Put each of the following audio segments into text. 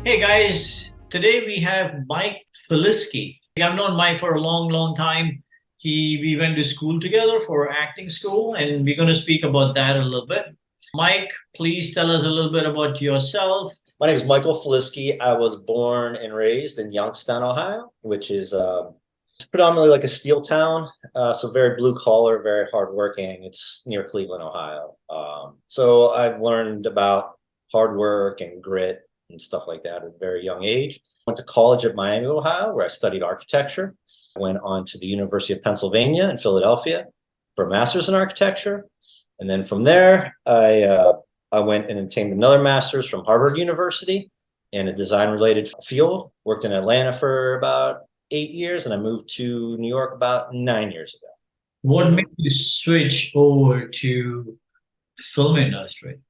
Hey guys, today we have Mike Filiski. I've known Mike for a long, long time. We went to school together for acting school, and we're going to speak about that a little bit. Mike, please tell us a little bit about yourself. My name is Michael Fliske. I was born and raised in Youngstown, Ohio, which is predominantly like a steel town. So very blue collar, very hardworking. It's near Cleveland, Ohio. So I've learned about hard work and grit and stuff like that at a very young age. Went to college at Miami, Ohio, where I studied architecture. I went on to the University of Pennsylvania in Philadelphia for a master's in architecture. And then from there, I went and obtained another master's from Harvard University in a design related field. Worked in Atlanta for about 8 years, and I moved to New York about 9 years What ago. made you switch over to film industry?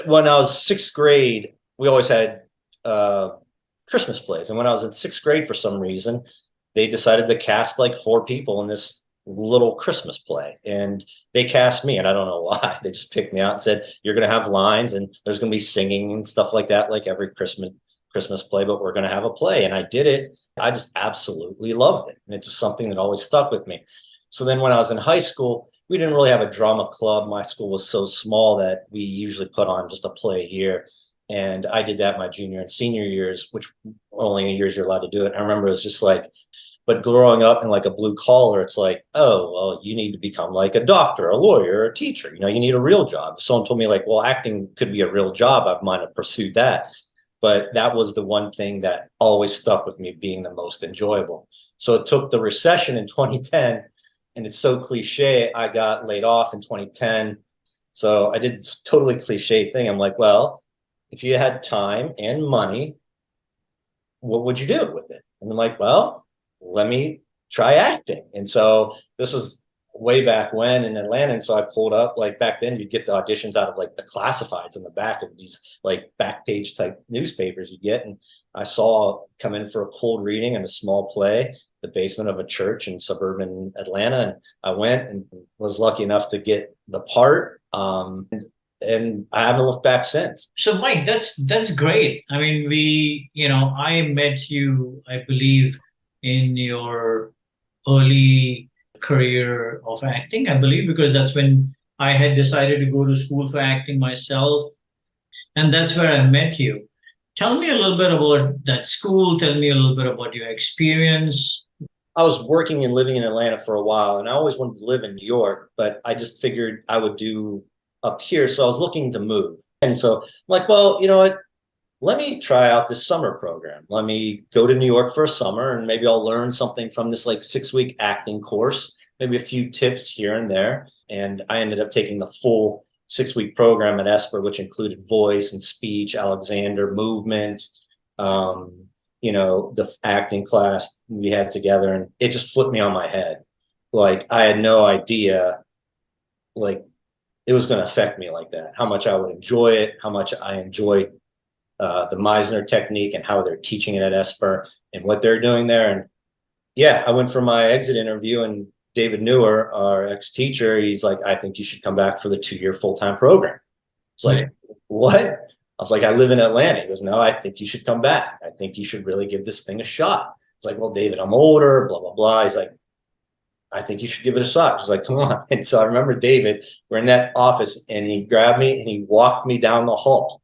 When I was sixth grade, we always had Christmas plays. And when I was in sixth grade, for some reason, they decided to cast like four people in this little Christmas play. And they cast me, and I don't know why. They just picked me out and said, "You're going to have lines, and there's going to be singing and stuff like that, like every Christmas play, but we're going to have a play." And I did it. I just absolutely loved it. And it's just something that always stuck with me. So then when I was in high school, we didn't really have a drama club. My school was so small that we usually put on just a play a year. And I did that my junior and senior years, which only years you're allowed to do it. I remember it was just like, but growing up in like a blue collar, it's like, oh, well, you need to become like a doctor, a lawyer, a teacher. You need a real job. If someone told me like, well, acting could be a real job, I might have pursued that. But that was the one thing that always stuck with me being the most enjoyable. So it took the recession in 2010, and it's so cliche. I got laid off in 2010. So I did this totally cliche thing. I'm like, well, if you had time and money, what would you do with it? And I'm like, well, let me try acting. And so this is way back when in Atlanta. And so I pulled up, like back then you'd get the auditions out of like the classifieds in the back of these like back page type newspapers you get. And I saw come in for a cold reading in a small play, the basement of a church in suburban Atlanta. And I went and was lucky enough to get the part. And I haven't looked back since. So Mike, that's great. I mean, I met you, I believe, in your early career of acting, I believe, because that's when I had decided to go to school for acting myself, and that's where I met you. Tell me a little bit about that school. Tell me a little bit about your experience. I was working and living in Atlanta for a while, and I always wanted to live in New York, but I just figured I would do up here. So I was looking to move. And so I'm like, well, you know what? Let me try out this summer program. Let me go to New York for a summer, and maybe I'll learn something from this like 6 week acting course, maybe a few tips here and there. And I ended up taking the full 6 week program at Esper, which included voice and speech, Alexander, movement, the acting class we had together. And it just flipped me on my head. Like I had no idea, like it was going to affect me like that, how much I would enjoy it, how much I enjoyed the Meisner technique and how they're teaching it at Esper and what they're doing there. And yeah, I went for my exit interview, and David Newer, our ex-teacher, he's like, "I think you should come back for the 2 year full-time program." It's Right. like, what? I was like, "I live in Atlanta." He goes, "No, I think you should come back. I think you should really give this thing a shot." It's like, "Well, David, I'm older, blah, blah, blah." He's like, "I think you should give it a shot." She's like, "Come on." And so I remember David, we're in that office, and he grabbed me and he walked me down the hall.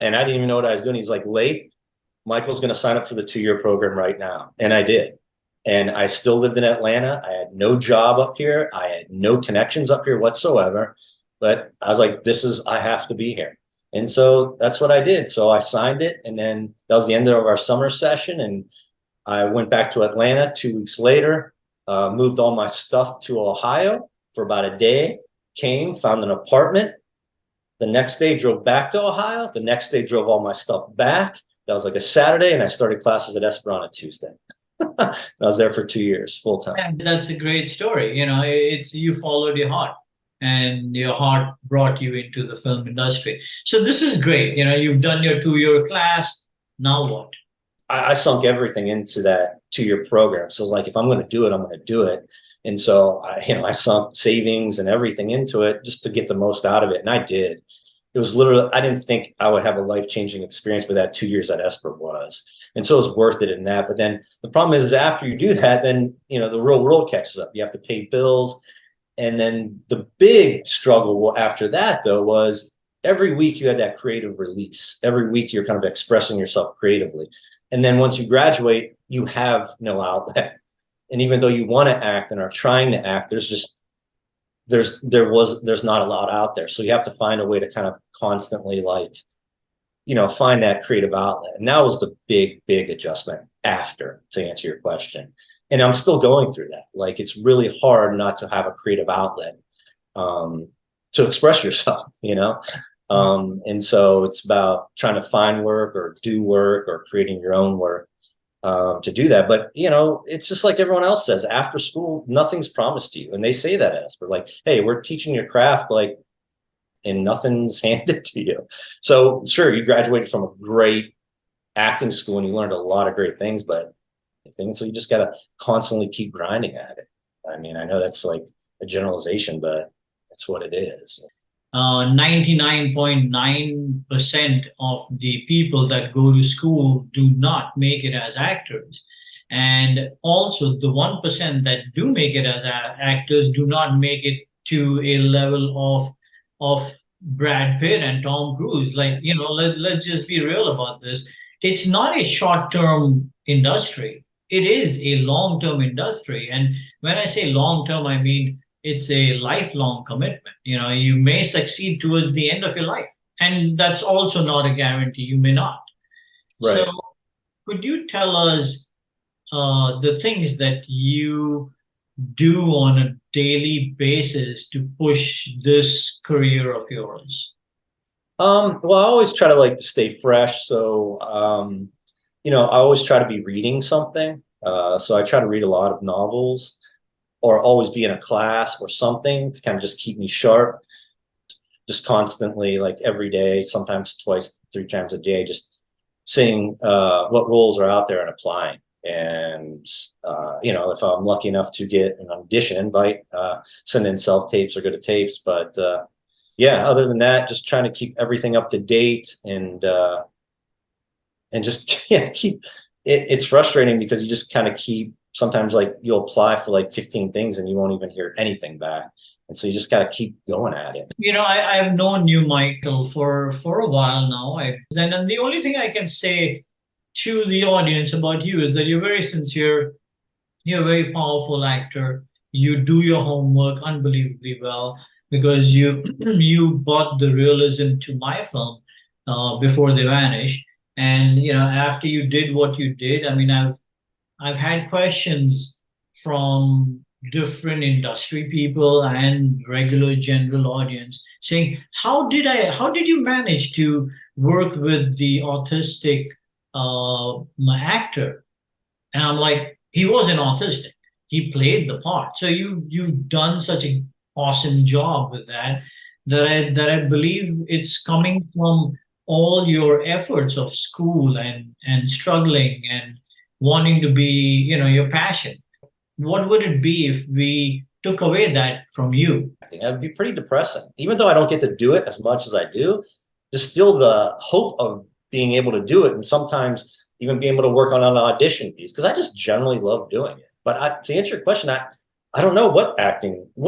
And I didn't even know what I was doing. He's like, "Late, Michael's going to sign up for the 2 year program right now." And I did. And I still lived in Atlanta. I had no job up here. I had no connections up here whatsoever. But I was like, I have to be here. And so that's what I did. So I signed it. And then that was the end of our summer session. And I went back to Atlanta 2 weeks later, moved all my stuff to Ohio for about a day, came, found an apartment. The next day, drove back to Ohio. The next day, drove all my stuff back. That was like a Saturday, and I started classes at Esper on a Tuesday. I was there for 2 years, full time. And that's a great story. It's you followed your heart, and your heart brought you into the film industry. So this is great. You've done your 2 year class. Now what? I sunk everything into that 2 year program. So like, if I'm going to do it, I'm going to do it. And so I sunk savings and everything into it just to get the most out of it. And I did. It it was literally, I didn't think I would have a life-changing experience, but that 2 years at Esper was. And so it was worth it in that. But then the problem is after you do that, then, the real world catches up. You have to pay bills. And then the big struggle after that, though, was every week you had that creative release. Every week you're kind of expressing yourself creatively. And then once you graduate, you have no outlet. And even though you want to act and are trying to act, there's not a lot out there. So you have to find a way to kind of constantly find that creative outlet. And that was the big adjustment after, to answer your question. And I'm still going through that. Like, it's really hard not to have a creative outlet to express yourself. And so it's about trying to find work or do work or creating your own work to do that. But, it's just like everyone else says, after school, nothing's promised to you. And they say that as, but like, hey, we're teaching your craft, and nothing's handed to you. So sure, you graduated from a great acting school and you learned a lot of great things, so you just got to constantly keep grinding at it. I mean, I know that's like a generalization, but that's what it is. 99.9% of the people that go to school do not make it as actors. And also the 1% that do make it as actors do not make it to a level of Brad Pitt and Tom Cruise. Let's just be real about this. It's not a short-term industry. It is a long-term industry. And when I say long-term, I mean it's a lifelong commitment. You may succeed towards the end of your life, and that's also not a guarantee. You may not. Right. So could you tell us the things that you do on a daily basis to push this career of yours? Well, I always try to stay fresh. So, I always try to be reading something. So I try to read a lot of novels or always be in a class or something to kind of just keep me sharp. Just constantly, every day, sometimes twice, 3 times a day, just seeing what roles are out there and applying. And, if I'm lucky enough to get an audition invite, send in self-tapes or go to tapes. But yeah, other than that, just trying to keep everything up to date and just keep it's frustrating because you just kind of keep, sometimes you'll apply for 15 things and you won't even hear anything back. And so you just got to keep going at it. I've known you, Michael, for a while now. And the only thing I can say to the audience about you is that you're very sincere. You're a very powerful actor. You do your homework unbelievably well because you you brought the realism to my film before they vanish. And after you did what you did, I mean, I've had questions from different industry people and regular general audience saying, how did you manage to work with the autistic actor? And I'm like, he wasn't autistic. He played the part. So you've done such an awesome job with that I believe it's coming from all your efforts of school and struggling and wanting to be, your passion. What would it be if we took away that from you? It'd be pretty depressing. Even though I don't get to do it as much as I do, there's still the hope of being able to do it. And sometimes even being able to work on an audition piece, because I just generally love doing it. But to answer your question, I don't know what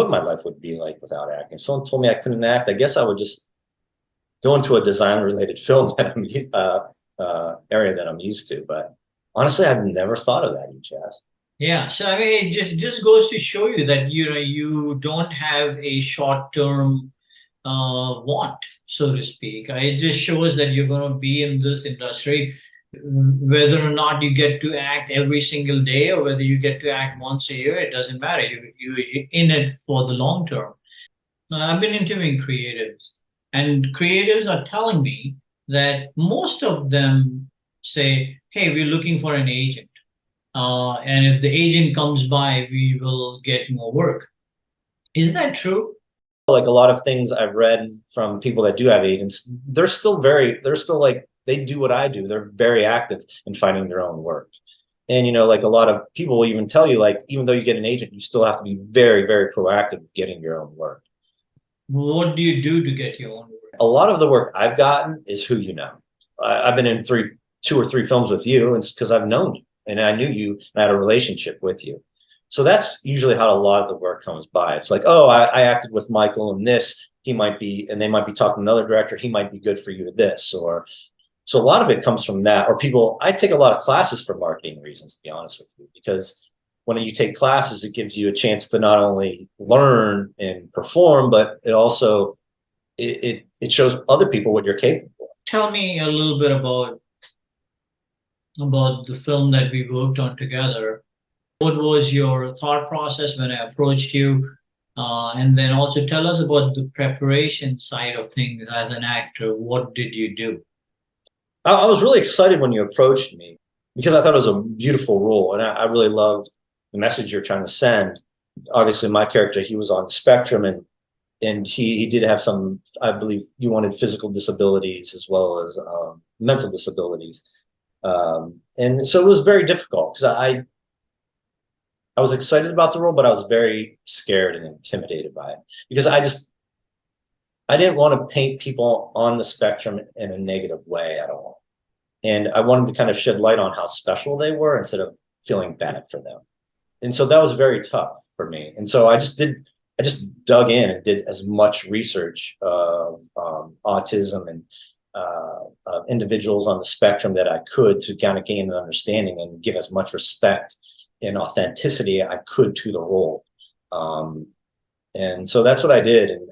my life would be like without acting. If someone told me I couldn't act, I guess I would just go into a design-related film that area that I'm used to. But honestly, I've never thought of that, Ijaz. Yeah, so I mean, it just goes to show you that you don't have a short-term want, so to speak. It just shows that you're going to be in this industry, whether or not you get to act every single day or whether you get to act once a year. It doesn't matter. You're in it for the long term. I've been interviewing creatives, and creatives are telling me that most of them say, hey, we're looking for an agent. And if the agent comes by, we will get more work. Is that true? Like a lot of things I've read from people that do have agents, they're still they do what I do. They're very active in finding their own work. And, a lot of people will even tell you, even though you get an agent, you still have to be very, very proactive with getting your own work. What do you do to get your own work? A lot of the work I've gotten is who you know. I've been in two or three films with you, and it's because I've known you and I knew you and I had a relationship with you. So that's usually how a lot of the work comes by. It's like, oh, I acted with Michael in this. He might be, and they might be talking to another director. He might be good for you at this, or so a lot of it comes from that. Or people, I take a lot of classes for marketing reasons, to be honest with you, because when you take classes, it gives you a chance to not only learn and perform, but it also it shows other people what you're capable of. Tell me a little bit about the film that we worked on together. What was your thought process when I approached you? And then also tell us about the preparation side of things as an actor. What did you do? I was really excited when you approached me because I thought it was a beautiful role, and I really loved the message you're trying to send. Obviously, my character, he was on the spectrum, and he did have some, I believe you wanted physical disabilities as well as mental disabilities. And so it was very difficult because I was excited about the role, but I was very scared and intimidated by it because I didn't want to paint people on the spectrum in a negative way at all. And I wanted to kind of shed light on how special they were instead of feeling bad for them. And so that was very tough for me. And so I just dug in and did as much research of autism and individuals on the spectrum that I could to kind of gain an understanding and give as much respect and authenticity I could to the role. And so that's what I did. And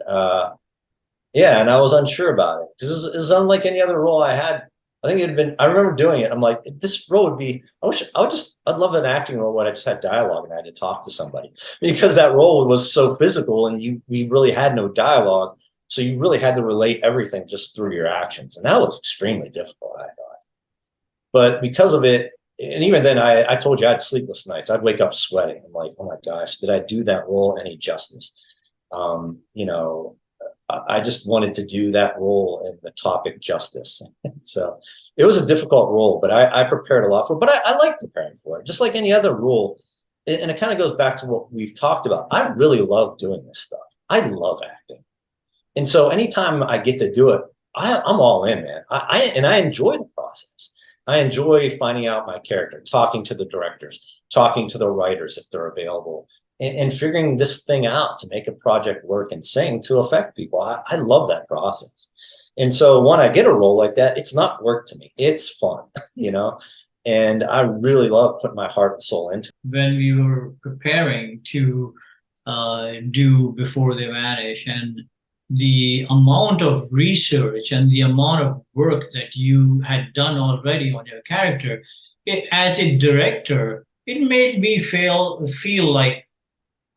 yeah, and I was unsure about it because it was unlike any other role I had. I think it had been, I remember doing it. I'm like, this role would be, I'd love an acting role when I just had dialogue and I had to talk to somebody because that role was so physical and we really had no dialogue. So you really had to relate everything just through your actions. And that was extremely difficult, I thought. But because of it, and even then I told you I had sleepless nights. I'd wake up sweating. I'm like, oh my gosh, did I do that role any justice? You know, I just wanted to do that role in the topic justice. So it was a difficult role, but I prepared a lot for it. But I like preparing for it, just like any other role. And it kind of goes back to what we've talked about. I really love doing this stuff. I love acting. And so anytime I get to do it, I'm all in, man. I enjoy the process. I enjoy finding out my character, talking to the directors, talking to the writers if they're available, and figuring this thing out to make a project work and sing to affect people. I love that process. And so when I get a role like that, it's not work to me. It's fun, you know, and I really love putting my heart and soul into it. When we were preparing to do Before They Vanish, and the amount of research and the amount of work that you had done already on your character, as a director, it made me feel like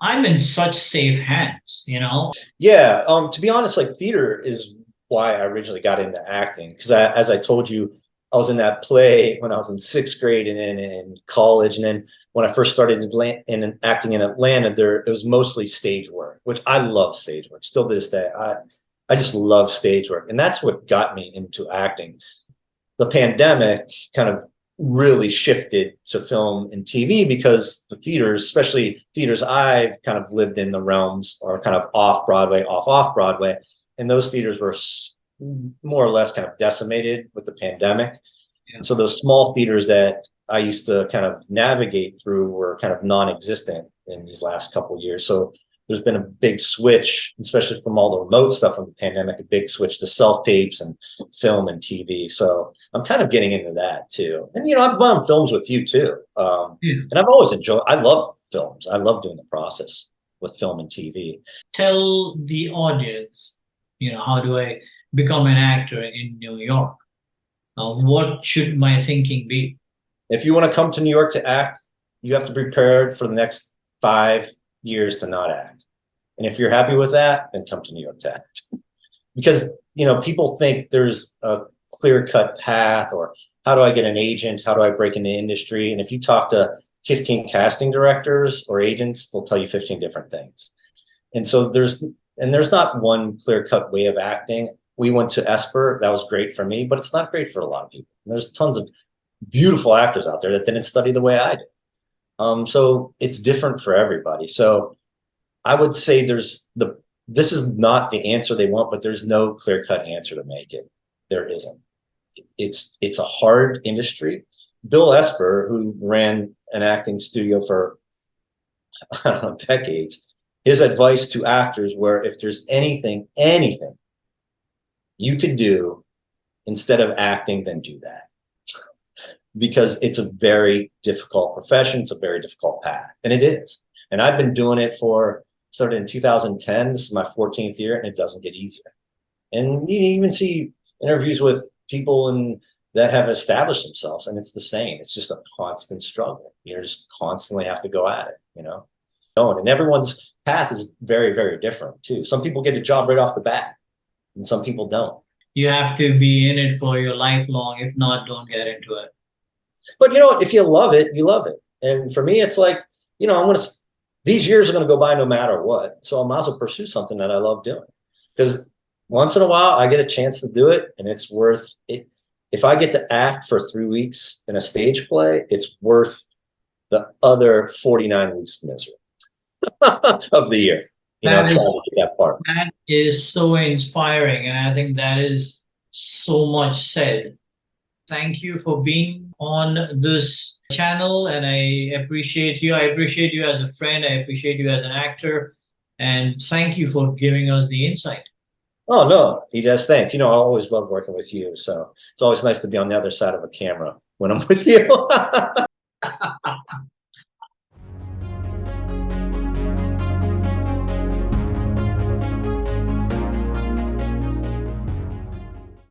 I'm in such safe hands, you know? Yeah, to be honest, like theater is why I originally got into acting because as I told you, I was in that play when I was in sixth grade and in college, and then when I first started in acting in Atlanta, it was mostly stage work, which I love stage work. Still to this day, I just love stage work, and that's what got me into acting. The pandemic kind of really shifted to film and TV because the theaters, especially theaters I've kind of lived in, the realms are kind of off Broadway, off Broadway, and those theaters were more or less kind of decimated with the pandemic. Yeah. And so those small theaters that I used to kind of navigate through were kind of non-existent in these last couple of years. So there's been a big switch, especially from all the remote stuff from the pandemic, a big switch to self-tapes and film and TV. So I'm kind of getting into that too. And, you know, I've done films with you too. And I've always enjoyed, I love films. I love doing the process with film and TV. Tell the audience, you know, how do I become an actor in New York? What should my thinking be? If you want to come to New York to act, you have to be prepared for the next 5 years to not act. And if you're happy with that, then come to New York to act. Because, you know, people think there's a clear-cut path, or how do I get an agent? How do I break into industry? And if you talk to 15 casting directors or agents, they'll tell you 15 different things. And so there's not one clear-cut way of acting. We went to Esper. That was great for me, but it's not great for a lot of people. And there's tons of beautiful actors out there that didn't study the way I did. So it's different for everybody. So I would say there's this is not the answer they want, but there's no clear-cut answer to make it. There isn't. It's a hard industry. Bill Esper, who ran an acting studio for, I don't know, decades, his advice to actors were, if there's anything you could do instead of acting, then do that. Because it's a very difficult profession. It's a very difficult path. And it is. And I've been doing it started in 2010. This is my 14th year, and it doesn't get easier. And you even see interviews with people that have established themselves, and it's the same. It's just a constant struggle. You just constantly have to go at it, you know? And everyone's path is very, very different too. Some people get a job right off the bat, and some people don't. You have to be in it for your lifelong. If not, don't get into it. But you know what? If you love it, you love it. And for me, it's like, you know, these years are going to go by no matter what. So I might as well pursue something that I love doing. Because once in a while, I get a chance to do it, and it's worth it. If I get to act for 3 weeks in a stage play, it's worth the other 49 weeks of misery of the year. You know, trying to get that part. That is so inspiring, and I think that is so much said. Thank you for being on this channel, and I appreciate you. I appreciate you as a friend. I appreciate you as an actor, and thank you for giving us the insight. Oh, no, he does. Thanks. You know, I always love working with you. So it's always nice to be on the other side of a camera when I'm with you.